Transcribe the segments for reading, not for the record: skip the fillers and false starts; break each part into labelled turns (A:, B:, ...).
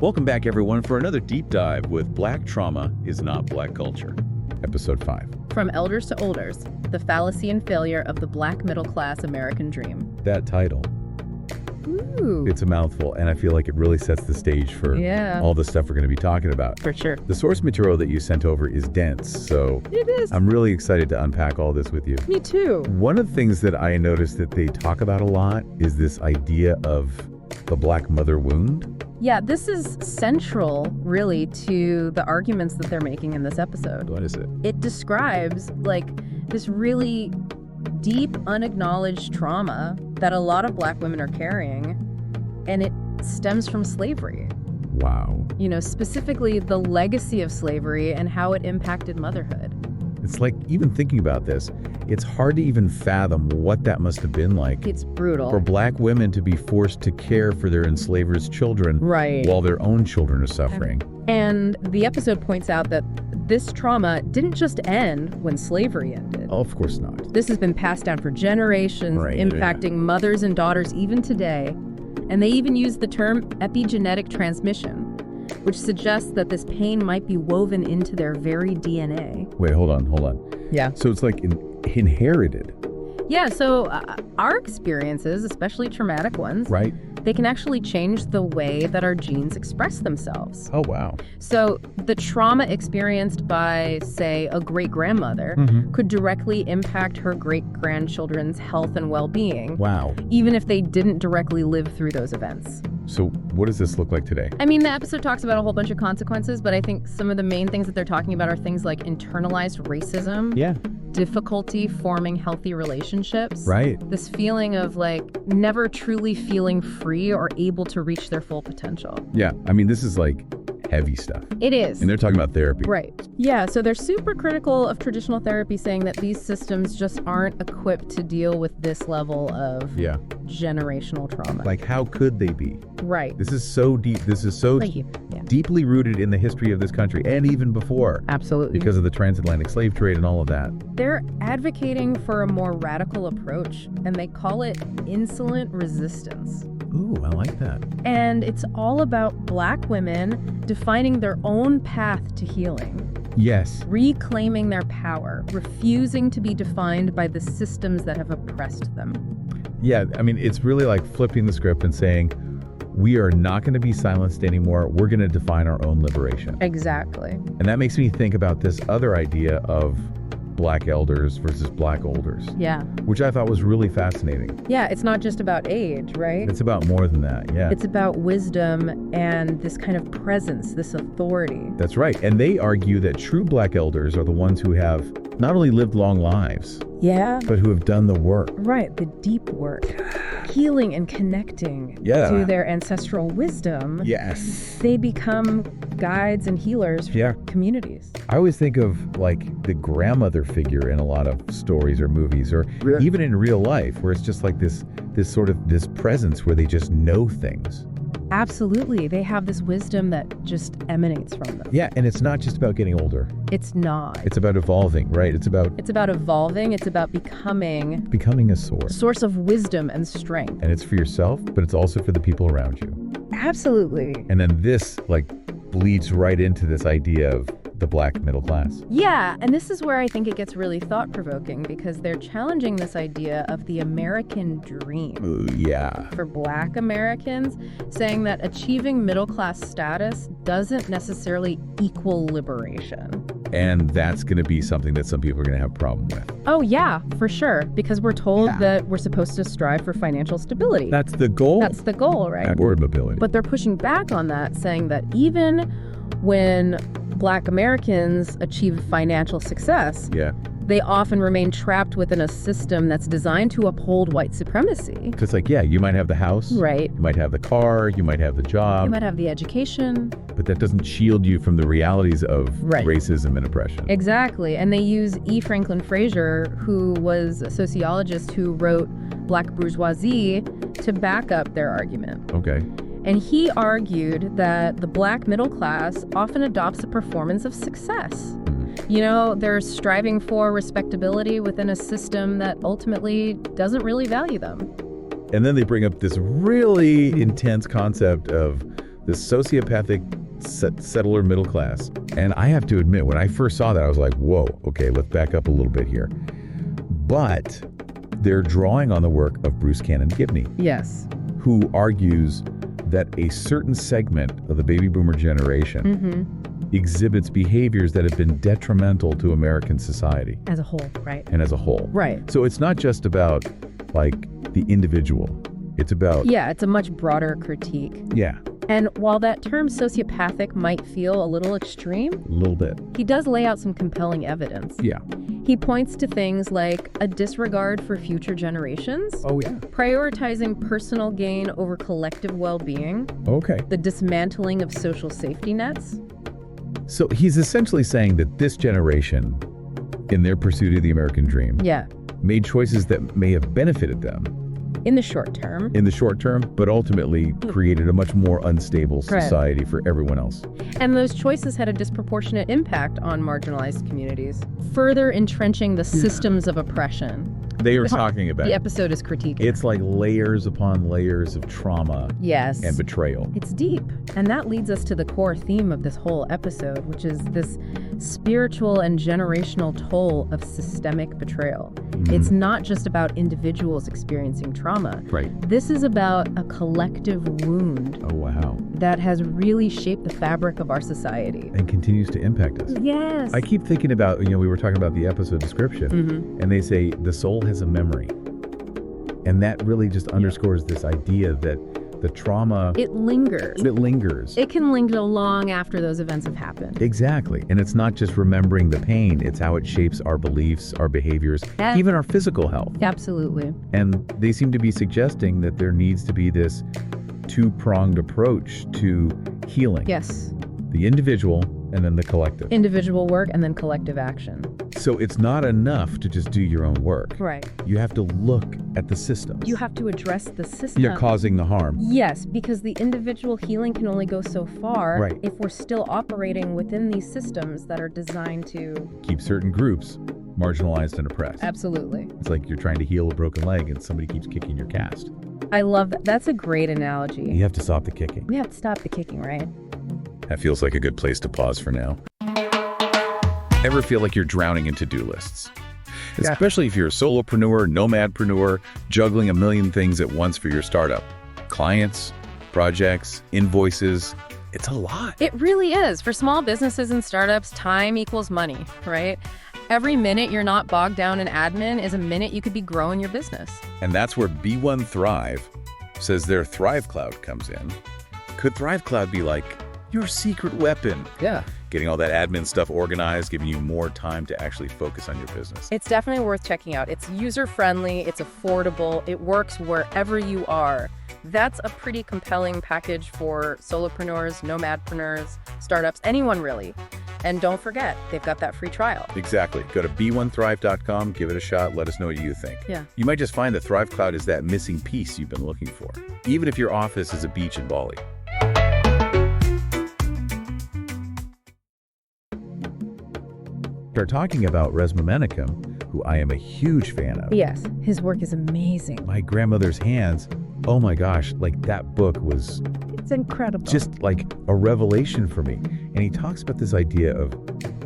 A: Welcome back, everyone, for another deep dive with Black Trauma is Not Black Culture, Episode 5.
B: From Elders to Olders, the fallacy and failure of the black middle-class American dream.
A: That title,
B: Ooh.
A: it's a mouthful, and I feel like it really sets the stage for all the stuff we're going to be talking about.
B: For sure.
A: The source material that you sent over is dense, so
B: It is.
A: I'm really excited to unpack all this with you.
B: Me too.
A: One of the things that I noticed that they talk about a lot is this idea of the black mother wound.
B: Yeah, this is central, really, to the arguments that they're making in this episode.
A: What is it?
B: It describes, this really deep, unacknowledged trauma that a lot of black women are carrying, and it stems from slavery.
A: Wow.
B: You know, specifically the legacy of slavery and how it impacted motherhood.
A: It's like, even thinking about this, it's hard to even fathom what that must have been like.
B: It's brutal.
A: For black women to be forced to care for their enslavers' children
B: Right.
A: while their own children are suffering.
B: And the episode points out that this trauma didn't just end when slavery ended.
A: Oh, of course not.
B: This has been passed down for generations,
A: Right.
B: impacting mothers and daughters even today. And they even use the term epigenetic transmission, which suggests that this pain might be woven into their very DNA.
A: Wait, hold on.
B: Yeah.
A: So it's like inherited,
B: Yeah, so our experiences, especially traumatic ones,
A: right?
B: they can actually change the way that our genes express themselves.
A: Oh, wow.
B: So the trauma experienced by, say, a great-grandmother could directly impact her great-grandchildren's health and well-being,
A: Wow.
B: even if they didn't directly live through those events.
A: So what does this look like today?
B: I mean, the episode talks about a whole bunch of consequences, but I think some of the main things that they're talking about are things like internalized racism,
A: Yeah.
B: difficulty forming healthy relationships,
A: Right.
B: this feeling of never truly feeling free or able to reach their full potential.
A: Yeah. I mean, this is like heavy stuff.
B: It is.
A: And they're talking about therapy.
B: Right. Yeah, so they're super critical of traditional therapy, saying that these systems just aren't equipped to deal with this level of
A: Yeah.
B: generational trauma.
A: Like, how could they be?
B: Right.
A: This is so deep. This is so
B: Thank you. Yeah.
A: deeply rooted in the history of this country and even before.
B: Absolutely.
A: Because of the transatlantic slave trade and all of that.
B: They're advocating for a more radical approach, and they call it insolent resistance.
A: Ooh, I like that.
B: And it's all about black women defining their own path to healing,
A: Yes.
B: reclaiming their power, refusing to be defined by the systems that have oppressed them.
A: Yeah, I mean, it's really like flipping the script and saying, we are not going to be silenced anymore. We're going to define our own liberation.
B: Exactly.
A: And that makes me think about this other idea of black elders versus black olders,
B: Yeah.
A: which I thought was really fascinating.
B: Yeah, it's not just about age, right?
A: It's about more than that, yeah.
B: It's about wisdom and this kind of presence, this authority.
A: That's right. And they argue that true black elders are the ones who have not only lived long lives,
B: Yeah.
A: but who have done the work.
B: Right, the deep work. Healing and connecting
A: Yeah.
B: to their ancestral wisdom.
A: Yes.
B: They become guides and healers for
A: Yeah.
B: communities.
A: I always think of like the grandmother figure in a lot of stories or movies, or even in real life, where it's just like this presence where they just know things.
B: Absolutely. They have this wisdom that just emanates from them.
A: Yeah, and it's not just about getting older.
B: It's not.
A: It's about evolving, right? It's about
B: evolving. It's about becoming
A: becoming a
B: a
A: source.
B: source of wisdom and strength.
A: And it's for yourself, but it's also for the people around you.
B: Absolutely.
A: And then this bleeds right into this idea of the black middle class.
B: Yeah, and this is where I think it gets really thought-provoking, because they're challenging this idea of the American dream.
A: Ooh, yeah.
B: For black Americans, saying that achieving middle-class status doesn't necessarily equal liberation.
A: And that's going to be something that some people are going to have a problem with.
B: Oh yeah, for sure, because we're told
A: Yeah.
B: that we're supposed to strive for financial stability.
A: That's the goal.
B: That's the goal, right?
A: And word mobility.
B: But they're pushing back on that, saying that even when black Americans achieve financial success,
A: Yeah.
B: they often remain trapped within a system that's designed to uphold white supremacy.
A: Because you might have the house.
B: Right.
A: You might have the car. You might have the job.
B: You might have the education.
A: But that doesn't shield you from the realities of
B: Right.
A: racism and oppression.
B: Exactly. And they use E. Franklin Frazier, who was a sociologist who wrote Black Bourgeoisie, to back up their argument.
A: Okay.
B: And he argued that the black middle class often adopts a performance of success. You know, they're striving for respectability within a system that ultimately doesn't really value them.
A: And then they bring up this really intense concept of this sociopathic settler middle class. And I have to admit, when I first saw that, I was like, whoa, okay, let's back up a little bit here. But they're drawing on the work of Bruce Cannon Gibney.
B: Yes.
A: Who argues that a certain segment of the baby boomer generation exhibits behaviors that have been detrimental to American society.
B: As a whole, right?
A: And as a whole.
B: Right.
A: So it's not just about, like, the individual. It's about...
B: Yeah, it's a much broader critique.
A: Yeah.
B: And while that term sociopathic might feel a little extreme...
A: A little bit.
B: He does lay out some compelling evidence.
A: Yeah.
B: He points to things like a disregard for future generations.
A: Oh, yeah.
B: Prioritizing personal gain over collective well-being.
A: Okay.
B: The dismantling of social safety nets.
A: So he's essentially saying that this generation, in their pursuit of the American dream, made choices that may have benefited them.
B: In the short term.
A: In the short term, but ultimately created a much more unstable society for everyone else.
B: And those choices had a disproportionate impact on marginalized communities, further entrenching the systems of oppression.
A: They are talking about.
B: The episode is critiquing.
A: It's like layers upon layers of trauma and betrayal.
B: It's deep. And that leads us to the core theme of this whole episode, which is this spiritual and generational toll of systemic betrayal. It's not just about individuals experiencing trauma.
A: Right.
B: This is about a collective wound.
A: Oh, wow.
B: That has really shaped the fabric of our society.
A: And continues to impact us.
B: Yes.
A: I keep thinking about, we were talking about the episode description, and they say the soul has a memory. And that really just underscores this idea that the trauma...
B: It lingers.
A: It lingers.
B: It can linger long after those events have happened.
A: Exactly. And it's not just remembering the pain, it's how it shapes our beliefs, our behaviors, even our physical health.
B: Absolutely.
A: And they seem to be suggesting that there needs to be this two-pronged approach to healing.
B: Yes.
A: The individual and then the collective.
B: Individual work and then collective action.
A: So it's not enough to just do your own work.
B: Right.
A: You have to look at the systems.
B: You have to address the system.
A: You're causing the harm.
B: Yes, because the individual healing can only go so far
A: right.
B: if we're still operating within these systems that are designed to
A: keep certain groups marginalized and oppressed.
B: Absolutely.
A: It's like you're trying to heal a broken leg and somebody keeps kicking your cast.
B: I love that. That's a great analogy.
A: You have to stop the kicking.
B: We have to stop the kicking, right?
A: That feels like a good place to pause for now. Ever feel like you're drowning in to-do lists? Especially if you're a solopreneur, nomadpreneur, juggling a million things at once for your startup. Clients, projects, invoices. It's a lot.
B: It really is. For small businesses and startups, time equals money, right? Every minute you're not bogged down in admin is a minute you could be growing your business.
A: And that's where B1 Thrive says their Thrive Cloud comes in. Could Thrive Cloud be like your secret weapon?
B: Yeah.
A: Getting all that admin stuff organized, giving you more time to actually focus on your business.
B: It's definitely worth checking out. It's user-friendly, it's affordable, it works wherever you are. That's a pretty compelling package for solopreneurs, nomadpreneurs, startups, anyone really. And don't forget, they've got that free trial.
A: Exactly. Go to b1thrive.com, give it a shot, let us know what you think.
B: Yeah.
A: You might just find that Thrive Cloud is that missing piece you've been looking for, even if your office is a beach in Bali. Start talking about Resma Menakem, who I am a huge fan of.
B: Yes, his work is amazing.
A: My grandmother's hands, oh my gosh, like that book was...
B: It's incredible.
A: Just like a revelation for me. And he talks about this idea of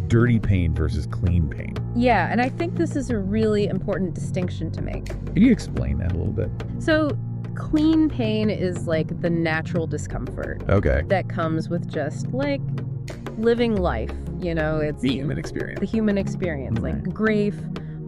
A: dirty pain versus clean pain.
B: Yeah, and I think this is a really important distinction to make.
A: Can you explain that a little bit?
B: So, clean pain is like the natural discomfort.
A: Okay.
B: That comes with just like living life. It's
A: the human experience.
B: The human experience, like grief,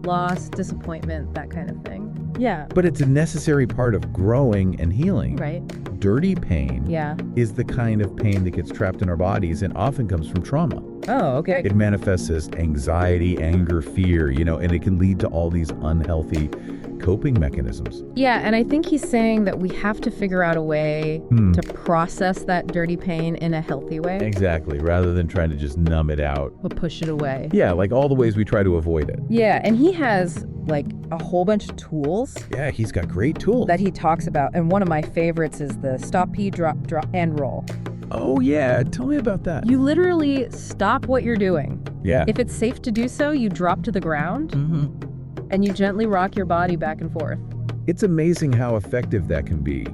B: loss, disappointment, that kind of thing. Yeah.
A: But it's a necessary part of growing and healing.
B: Right.
A: Dirty pain is the kind of pain that gets trapped in our bodies and often comes from trauma.
B: Oh, okay.
A: It manifests as anxiety, anger, fear, and it can lead to all these unhealthy coping mechanisms.
B: Yeah, and I think he's saying that we have to figure out a way to process that dirty pain in a healthy way.
A: Exactly, rather than trying to just numb it out.
B: Or push it away.
A: Yeah, like all the ways we try to avoid it.
B: Yeah, and he has like a whole bunch of tools.
A: Yeah, he's got great tools.
B: That he talks about, and one of my favorites is the stop, pee, drop, and roll.
A: Oh yeah, tell me about that.
B: You literally stop what you're doing.
A: Yeah.
B: If it's safe to do so, you drop to the ground. And you gently rock your body back and forth.
A: It's amazing how effective that can be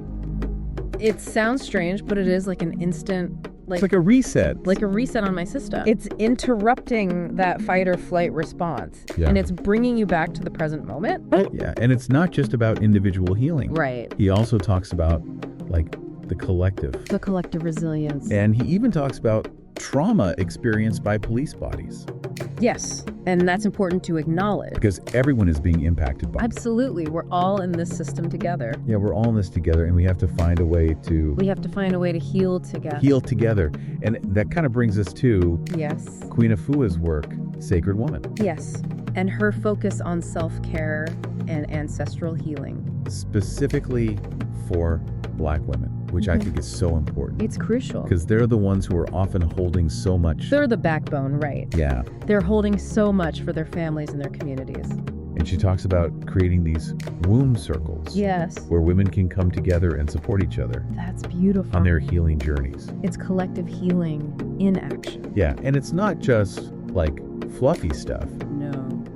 B: It sounds strange, but it is like an instant,
A: It's like a reset.
B: like a reset on my system. It's interrupting that fight or flight response.
A: Yeah.
B: And it's bringing you back to the present moment.
A: Yeah, and it's not just about individual healing.
B: Right.
A: He also talks about, like, the collective.
B: The collective resilience.
A: And he even talks about trauma experienced by police bodies.
B: Yes. And that's important to acknowledge.
A: Because everyone is being impacted by it.
B: Absolutely. We're all in this system together.
A: Yeah, we're all in this together, and we have to find a way to
B: We have to find a way to heal together.
A: heal together. And that kind of brings us to
B: Yes.
A: Queen Afua's work, Sacred Woman,
B: Yes. And her focus on self-care and ancestral healing.
A: specifically for Black women, which I think is so important.
B: It's crucial.
A: Because they're the ones who are often holding so much.
B: They're the backbone, right?
A: Yeah.
B: They're holding so much for their families and their communities.
A: And she talks about creating these womb circles.
B: Yes.
A: Where women can come together and support each other
B: That's beautiful.
A: on their healing journeys.
B: It's collective healing in action.
A: Yeah, and it's not just like fluffy stuff.
B: No.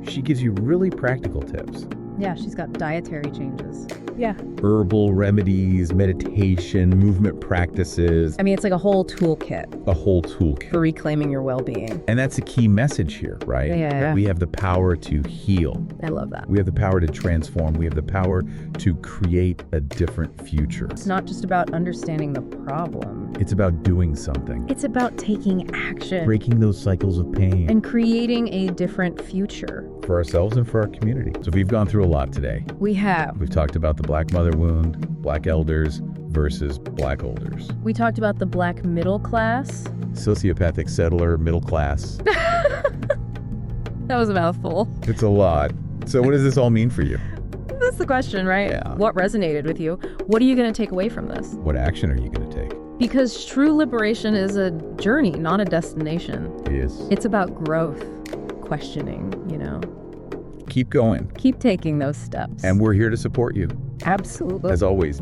A: She gives you really practical tips.
B: Yeah, she's got dietary changes. Yeah.
A: Herbal remedies, meditation, movement practices,
B: I mean, it's like a whole toolkit
A: a whole toolkit.
B: for reclaiming your well-being.
A: And that's a key message here, right?
B: Yeah.
A: That we have the power to heal.
B: I love that.
A: We have the power to transform. We have the power to create a different future.
B: It's not just about understanding the problem.
A: It's about doing something,
B: It's about taking action
A: breaking those cycles of pain
B: and creating a different future.
A: for ourselves and for our community. So we've gone through a lot today.
B: We have.
A: We've talked about the Black mother wound, Black elders versus Black olders,
B: We talked about the Black middle class.
A: sociopathic settler, middle class.
B: That was a mouthful.
A: It's a lot. So what does this all mean for you?
B: That's the question, right?
A: Yeah.
B: What resonated with you? What are you going to take away from this?
A: What action are you going to take?
B: Because true liberation is a journey, not a destination.
A: Yes.
B: It's about growth, questioning,
A: Keep going.
B: Keep taking those steps.
A: And we're here to support you,
B: Absolutely.
A: as always.